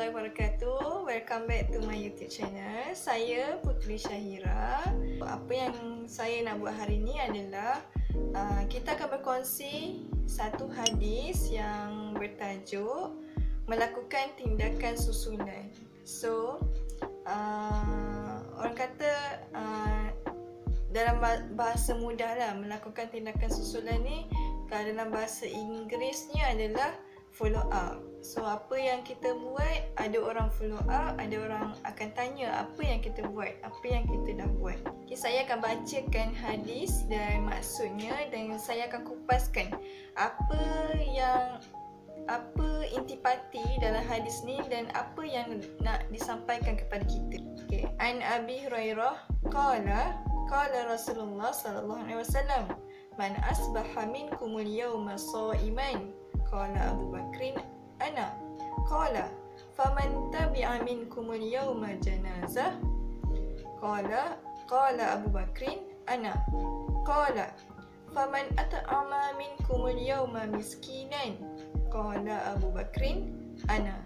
warahmatullahi wabarakatuh. Welcome back to my YouTube channel. Saya Putri Syahira. Apa yang saya nak buat hari ni adalah kita akan berkongsi satu hadis yang bertajuk melakukan tindakan susulan. So, orang kata dalam bahasa mudah lah, melakukan tindakan susulan ni, kalau dalam bahasa Inggerisnya adalah follow up. So apa yang kita buat, ada orang follow up, ada orang akan tanya apa yang kita buat, apa yang kita dah buat. Okay, saya akan bacakan hadis dan maksudnya, dan saya akan kupaskan apa intipati dalam hadis ni dan apa yang nak disampaikan kepada kita. Okay. An Abi Hurairah qala Rasulullah sallallahu alaihi wasallam, man asbaha minkumul yawma sha'iman. Qala Abu Bakrin ana. Qala faman tabi'a minkumul yawma janazah. Qala Abu Bakrin ana. Qala faman at'ama minkumul yawma miskinan. Qala Abu Bakrin ana.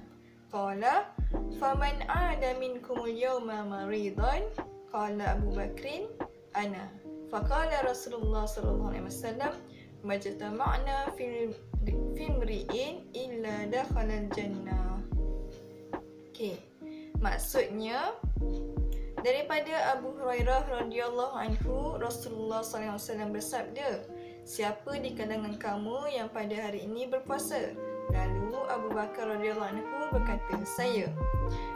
Qala faman 'ada minkumul yawma maridan. Qala Abu Bakrin ana. Faqala Rasulullah sallallahu alaihi wasallam, majtama'na fi imri'in illa dakhala al-jannah. Okey. Maksudnya daripada Abu Hurairah radhiyallahu anhu, Rasulullah sallallahu alaihi wasallam bersabda, siapa di kalangan kamu yang pada hari ini berpuasa? Lalu Abu Bakar radhiyallahu anhu berkata, saya.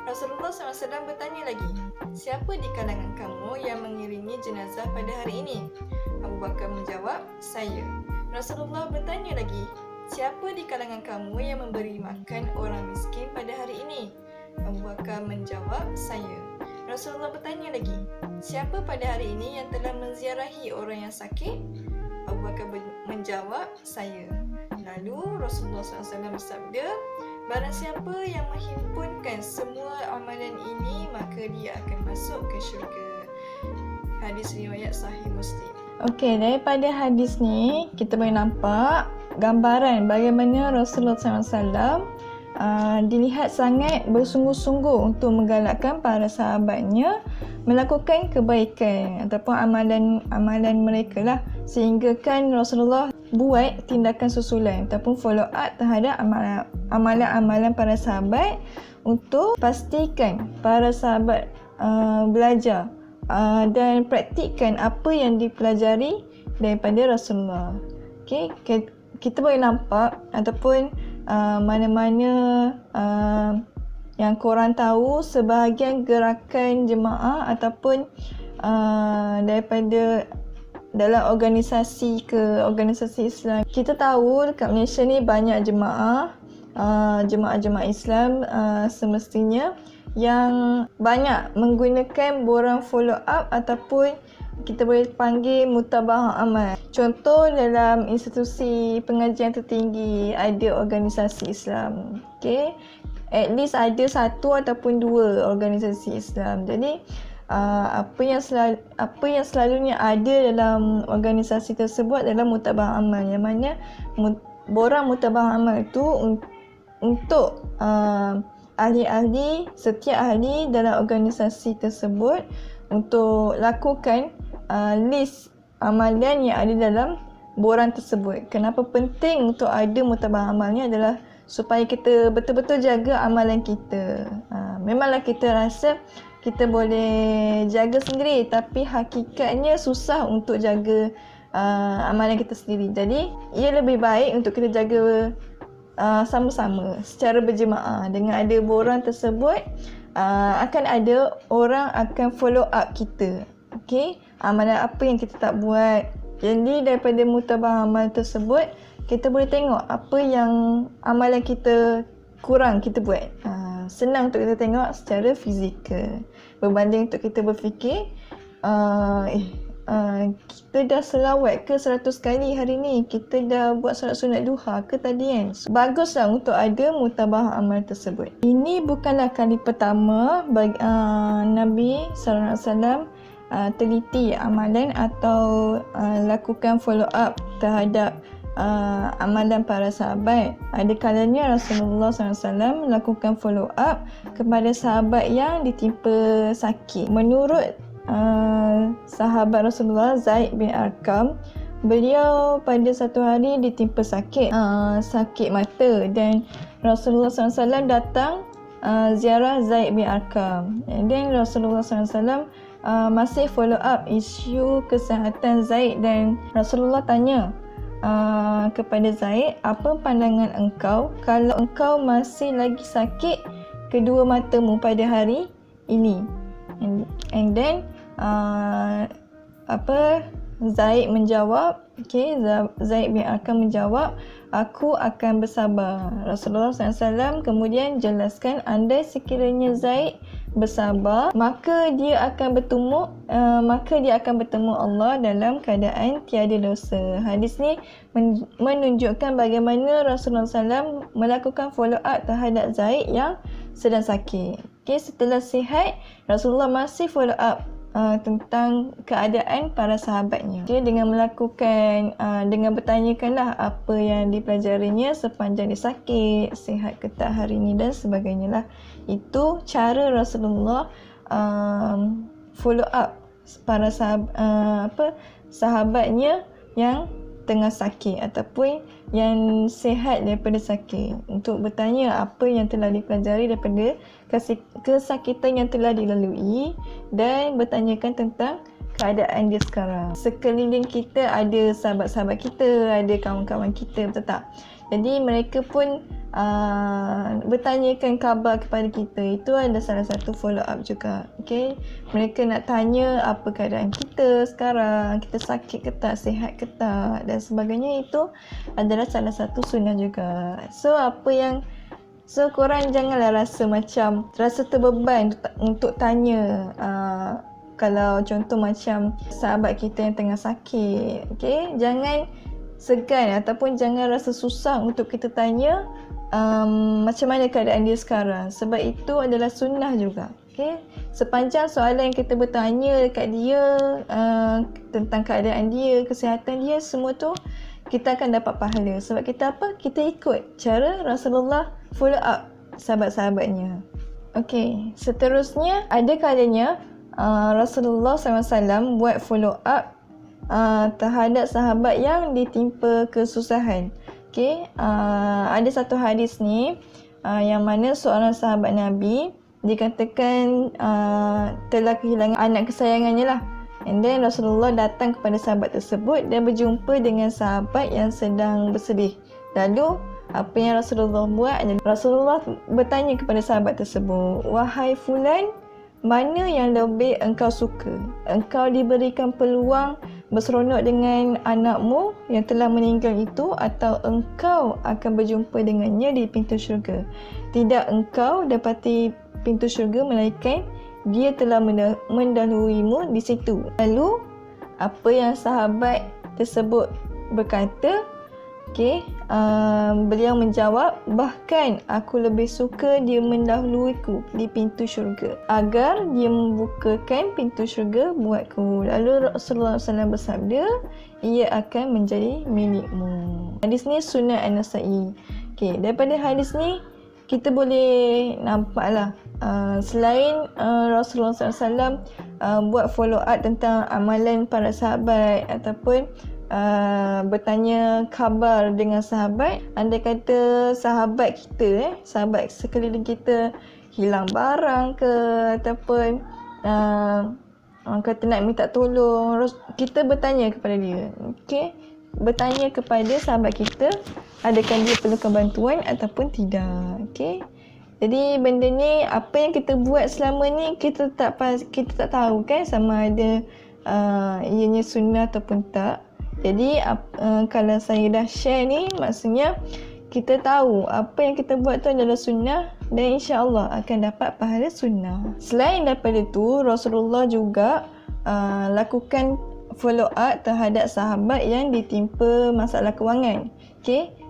Rasulullah SAW bertanya lagi, siapa di kalangan kamu yang mengiringi jenazah pada hari ini? Abu Bakar menjawab, saya. Rasulullah bertanya lagi, siapa di kalangan kamu yang memberi makan orang miskin pada hari ini? Abu Bakar menjawab, saya. Rasulullah bertanya lagi, siapa pada hari ini yang telah menziarahi orang yang sakit? Abu Bakar menjawab, saya. Lalu Rasulullah SAW bersabda, barang siapa yang menghimpunkan semua amalan ini, maka dia akan masuk ke syurga. Hadis riwayat Sahih Muslim. Okey, daripada hadis ni kita boleh nampak gambaran bagaimana Rasulullah SAW dilihat sangat bersungguh-sungguh untuk menggalakkan para sahabatnya melakukan kebaikan ataupun amalan mereka lah, sehingga kan Rasulullah buat tindakan susulan ataupun follow up terhadap amalan-amalan para sahabat untuk pastikan para sahabat belajar dan praktikkan apa yang dipelajari daripada Rasulullah. Okay, kita boleh nampak ataupun mana-mana yang korang tahu, sebahagian gerakan jemaah ataupun daripada dalam organisasi Islam. Kita tahu dekat Malaysia ni banyak jemaah Islam semestinya yang banyak menggunakan borang follow up ataupun kita boleh panggil mutaba'ah amal. Contoh dalam institusi pengajian tertinggi ada organisasi Islam. Okay? At least ada satu ataupun dua organisasi Islam. Jadi apa yang selalunya ada dalam organisasi tersebut adalah mutaba'ah amal, yang mana borang mutaba'ah amal itu untuk ahli-ahli, setiap ahli dalam organisasi tersebut untuk lakukan list amalan yang ada dalam borang tersebut. Kenapa penting untuk ada mutaba'ah amal ni adalah supaya kita betul-betul jaga amalan kita. Memanglah kita rasa kita boleh jaga sendiri, tapi hakikatnya susah untuk jaga amalan kita sendiri. Jadi ia lebih baik untuk kita jaga sama-sama secara berjemaah. Dengan ada borang tersebut, akan ada orang akan follow up kita. Okey, amalan apa yang kita tak buat. Jadi daripada mutaba'ah amal tersebut, kita boleh tengok apa yang amalan kita kurang kita buat. Senang untuk kita tengok secara fizikal, berbanding untuk kita berfikir kita dah selawat ke 100 kali hari ni, kita dah buat solat sunat duha ke tadi kan. Baguslah untuk ada mutaba'ah amal tersebut. Ini bukanlah kali pertama Nabi SAW teliti amalan atau lakukan follow up terhadap amalan para sahabat. Ada kalanya Rasulullah SAW melakukan follow up kepada sahabat yang ditimpa sakit. Menurut sahabat Rasulullah Zaid bin Arqam, beliau pada satu hari ditimpa sakit mata, dan Rasulullah SAW datang ziarah Zaid bin Arqam. And then Rasulullah SAW masih follow up isu kesihatan Zaid, dan Rasulullah tanya kepada Zaid, apa pandangan engkau kalau engkau masih lagi sakit kedua matamu pada hari ini? And then Zaid menjawab, Zaid bin Arqam menjawab, aku akan bersabar. Rasulullah SAW kemudian jelaskan, andai sekiranya Zaid bersabar, maka dia akan bertemu Allah dalam keadaan tiada dosa. Hadis ni menunjukkan bagaimana Rasulullah SAW melakukan follow up terhadap Zaid yang sedang sakit. Setelah sihat, Rasulullah masih follow up tentang keadaan para sahabatnya. Dengan melakukan, dengan bertanyakanlah apa yang dipelajarinya sepanjang dia sakit, sihat ke tak hari ini dan sebagainya lah. Itu cara Rasulullah follow up para sahabatnya yang tengah sakit ataupun yang sihat daripada sakit, untuk bertanya apa yang telah dipelajari daripada kesakitan yang telah dilalui dan bertanyakan tentang keadaan dia sekarang. Sekeliling kita ada sahabat-sahabat kita, ada kawan-kawan kita, betul tak? Jadi mereka pun bertanyakan khabar kepada kita. Itu adalah salah satu follow up juga. Mereka nak tanya apa keadaan kita sekarang, kita sakit ke tak, sihat ke tak dan sebagainya. Itu adalah salah satu sunnah juga. So korang janganlah rasa terbeban untuk tanya. Kalau contoh macam sahabat kita yang tengah sakit, jangan segan ataupun jangan rasa susah untuk kita tanya macam mana keadaan dia sekarang, sebab itu adalah sunnah juga. Sepanjang soalan yang kita bertanya dekat dia tentang keadaan dia, kesihatan dia, semua tu kita akan dapat pahala. Sebab kita kita ikut cara Rasulullah follow up sahabat-sahabatnya. Seterusnya ada kalanya Rasulullah SAW buat follow up terhadap sahabat yang ditimpa kesusahan. Ada satu hadis ni yang mana seorang sahabat Nabi dikatakan telah kehilangan anak kesayangannya lah. And then Rasulullah datang kepada sahabat tersebut dan berjumpa dengan sahabat yang sedang bersedih. Lalu apa yang Rasulullah buat? Rasulullah bertanya kepada sahabat tersebut, wahai fulan, mana yang lebih engkau suka? Engkau diberikan peluang berseronok dengan anakmu yang telah meninggal itu, atau engkau akan berjumpa dengannya di pintu syurga? Tidak engkau dapati pintu syurga, melainkan dia telah mendahuluimu di situ. Lalu apa yang sahabat tersebut berkata? Beliau menjawab, bahkan aku lebih suka dia mendahuluiku di pintu syurga, agar dia membukakan pintu syurga buatku. Lalu Rasulullah SAW bersabda, ia akan menjadi milikmu. Hadis ni Sunan An-Nasa'i. Daripada hadis ni kita boleh nampaklah selain Rasulullah SAW buat follow up tentang amalan para sahabat ataupun bertanya khabar dengan sahabat, andai kata sahabat kita, sahabat sekeliling kita hilang barang ke ataupun kata nak minta tolong, kita bertanya kepada dia. Bertanya kepada sahabat kita, adakah dia perlukan bantuan ataupun tidak. Jadi benda ni, apa yang kita buat selama ni, kita tak tahu kan sama ada ianya sunnah ataupun tak. Jadi kalau saya dah share ni, maksudnya kita tahu apa yang kita buat tu adalah sunnah dan insya-Allah akan dapat pahala sunnah. Selain daripada tu, Rasulullah juga lakukan follow up terhadap sahabat yang ditimpa masalah kewangan.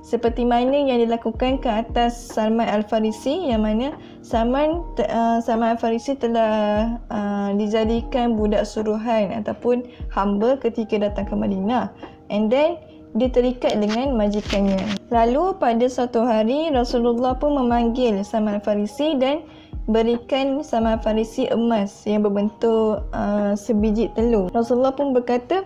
Seperti mana yang dilakukan ke atas Salman Al-Farisi, yang mana Salman Al-Farisi telah dijadikan budak suruhan ataupun hamba ketika datang ke Madinah. And then dia terikat dengan majikannya. Lalu pada suatu hari Rasulullah pun memanggil Salman Al-Farisi dan berikan Salman Al-Farisi emas yang berbentuk sebiji telur. Rasulullah pun berkata,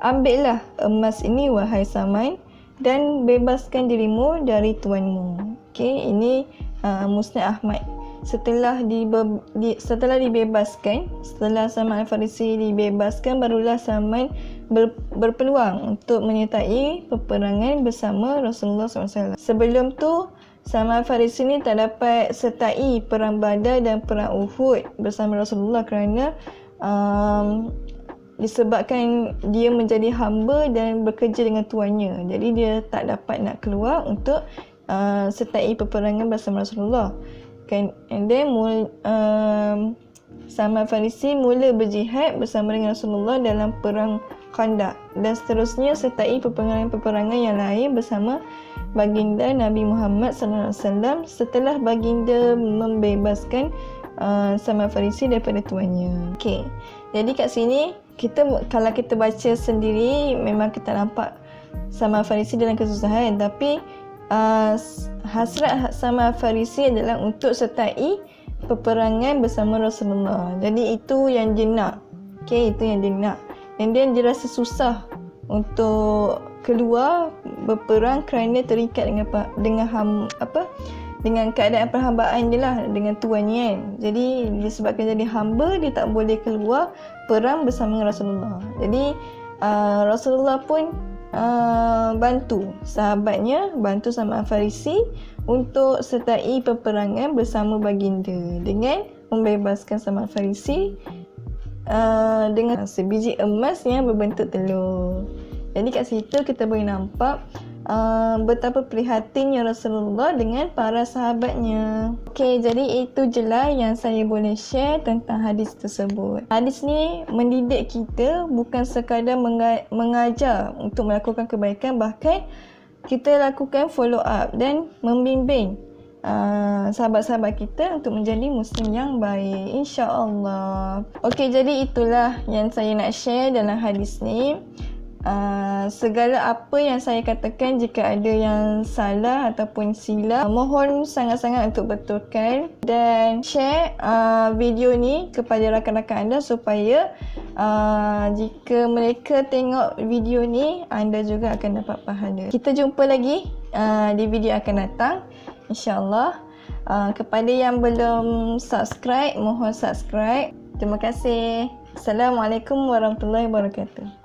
ambillah emas ini wahai Salman dan bebaskan dirimu dari tuanmu. Okey, ini Musnad Ahmad. Setelah dibebaskan, setelah Salman Al-Farisi dibebaskan, barulah Salman berpeluang untuk menyertai peperangan bersama Rasulullah SAW. Sebelum tu, Salman Al-Farisi ni tak dapat sertai perang Badar dan perang Uhud bersama Rasulullah kerana disebabkan dia menjadi hamba dan bekerja dengan tuannya. Jadi dia tak dapat nak keluar untuk sertai peperangan bersama Rasulullah. And then Salman Al-Farisi mula berjihad bersama dengan Rasulullah dalam perang Khandaq dan seterusnya sertai peperangan yang lain bersama baginda Nabi Muhammad SAW setelah baginda membebaskan Salman Al-Farisi daripada tuannya. Okey. Jadi kat sini kalau kita baca sendiri memang kita nampak Salman Al-Farisi dalam kesusahan, tapi hasrat Salman Al-Farisi adalah untuk sertai peperangan bersama Rasulullah. Jadi itu yang dia nak. Okey, itu yang dia nak. Dan dia rasa susah untuk keluar berperang kerana terikat dengan keadaan perhambaan dia lah dengan tuannya kan. Jadi disebabkan jadi hamba, dia tak boleh keluar perang bersama Rasulullah. Jadi Rasulullah pun bantu sahabatnya, bantu Salman Al-Farisi untuk sertai peperangan bersama baginda dengan membebaskan Salman Al-Farisi dengan sebiji emas yang berbentuk telur. Jadi kat situ kita boleh nampak betapa prihatinnya Rasulullah dengan para sahabatnya. Okey, jadi itu je lah yang saya boleh share tentang hadis tersebut. Hadis ni mendidik kita, bukan sekadar mengajar untuk melakukan kebaikan, bahkan kita lakukan follow up dan membimbing sahabat-sahabat kita untuk menjadi Muslim yang baik, insya-Allah. Okey, jadi itulah yang saya nak share dalam hadis ni. Segala apa yang saya katakan, jika ada yang salah ataupun silap, mohon sangat-sangat untuk betulkan dan share video ni kepada rakan-rakan anda supaya jika mereka tengok video ni, anda juga akan dapat pahala. Kita jumpa lagi di video akan datang, insya-Allah. Kepada yang belum subscribe, mohon subscribe. Terima kasih. Assalamualaikum warahmatullahi wabarakatuh.